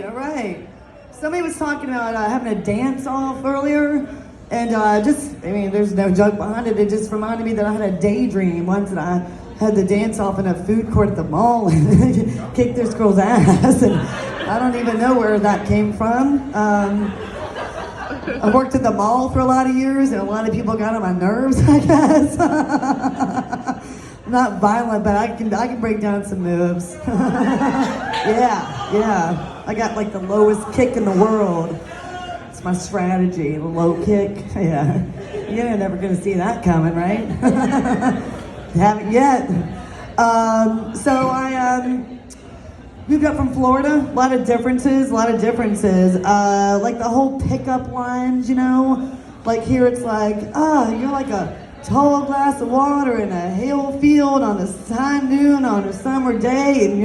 all right. Somebody was talking about having a dance-off earlier, and there's no joke behind it. It just reminded me that I had a daydream once that I had the dance-off in a food court at the mall and kicked this girl's ass, and I don't even know where that came from. I worked at the mall for a lot of years, and a lot of people got on my nerves, I guess. Not violent, but I can break down some moves. Yeah. I got like the lowest kick in the world. It's my strategy, the low kick. Yeah. You're never gonna see that coming, right? Haven't yet. So I moved up from Florida. A lot of differences. Like the whole pickup lines, you know? Like here it's like, you're like a tall glass of water in a hill field on a high noon on a summer day, and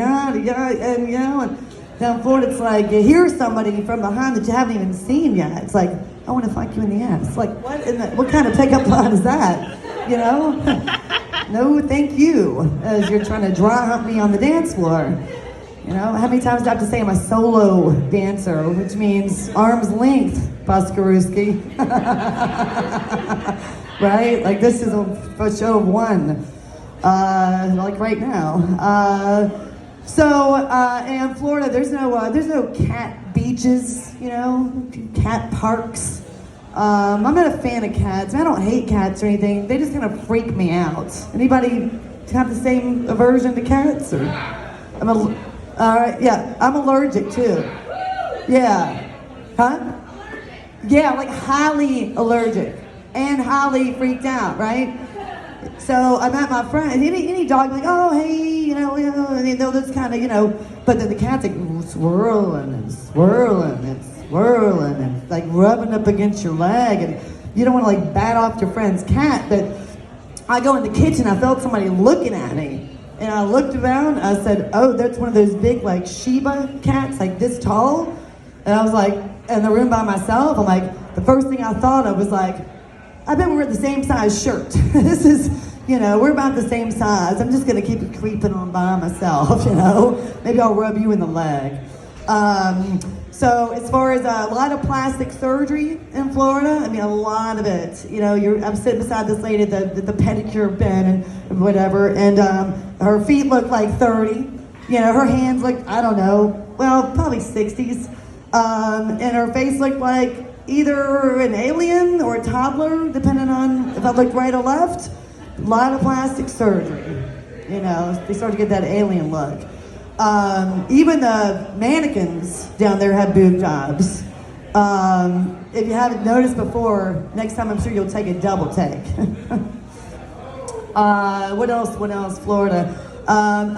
down Florida it's like you hear somebody from behind that you haven't even seen yet. It's like, I want to fuck you in the ass. Like, what kind of pickup line is that? You know? No, thank you. As you're trying to dry hump me on the dance floor. You know, how many times do I have to say I'm a solo dancer, which means arm's length, Paskarooski. Right? Like this is a show of one, like right now. In Florida, there's no cat beaches, you know, cat parks. I'm not a fan of cats. I don't hate cats or anything. They just kind of freak me out. Anybody have the same aversion to cats? Or I'm allergic too. Yeah. Huh? Yeah, like highly allergic. And highly freaked out, right? So I met my friend, and any dog like, oh hey, you know, and they'll just kind of, you know, but then the cat's like swirling and like rubbing up against your leg, and you don't want to like bat off your friend's cat. But I go in the kitchen, I felt somebody looking at me, and I looked around, I said, oh, that's one of those big like Shiba cats, like this tall, and I was like, in the room by myself, I'm like, the first thing I thought of was like, I bet we're the same size shirt. This is, you know, we're about the same size. I'm just gonna keep it creeping on by myself, you know? Maybe I'll rub you in the leg. So as far as a lot of plastic surgery in Florida, I mean, a lot of it. You know, I'm sitting beside this lady at the pedicure bin and whatever, and her feet look like 30. You know, her hands look, I don't know, well, probably 60s. And her face looked like either an alien or a toddler, depending on if I looked right or left. A lot of plastic surgery. You know, they start to get that alien look. Even the mannequins down there have boob jobs. If you haven't noticed before, next time I'm sure you'll take a double take. What else? Florida.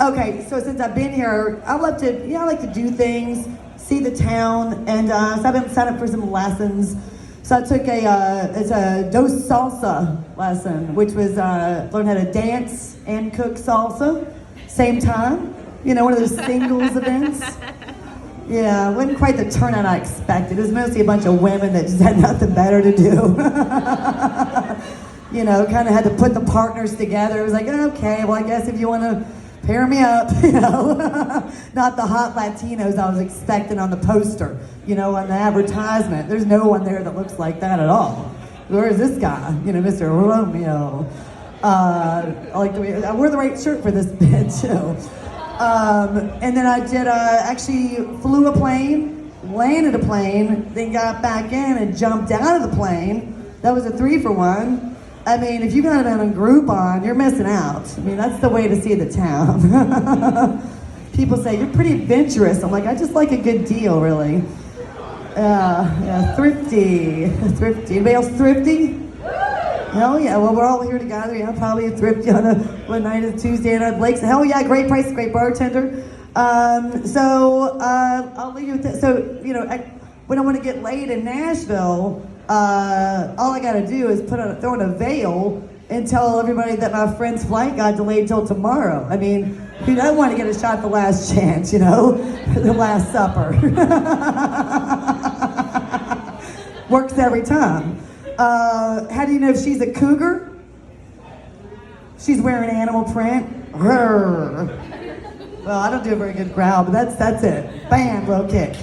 Okay, so since I've been here, I like to do things, see the town, and so I've been signed up for some lessons. So I took it's a dos salsa lesson, which was learn how to dance and cook salsa same time. You know, one of those singles events. Yeah, it wasn't quite the turnout I expected. It was mostly a bunch of women that just had nothing better to do. You know, kind of had to put the partners together. It was like, okay, well, I guess if you want to pair me up, you know. Not the hot Latinos I was expecting on the poster, you know, on the advertisement. There's no one there that looks like that at all. Where is this guy? You know, Mr. Romeo. I like the way I wore the right shirt for this bit too. And then I did actually flew a plane, landed a plane, then got back in and jumped out of the plane. That was a 3-for-1. I mean, if you've not been on Groupon, you're missing out. I mean, that's the way to see the town. People say, you're pretty adventurous. I'm like, I just like a good deal, really. Thrifty. Anybody else thrifty? Hell yeah, well, we're all here together. Yeah, probably a thrifty on a night is Tuesday night at Lakeside. Hell yeah, great price, great bartender. I'll leave you with this. So, you know, when I want to get laid in Nashville, all I gotta do is throw in a veil and tell everybody that my friend's flight got delayed till tomorrow. I mean, who doesn't want to get a shot the last chance, you know? The last supper. Works every time. How do you know if she's a cougar? She's wearing animal print. Well, I don't do a very good growl, but that's it. Bam, low kick.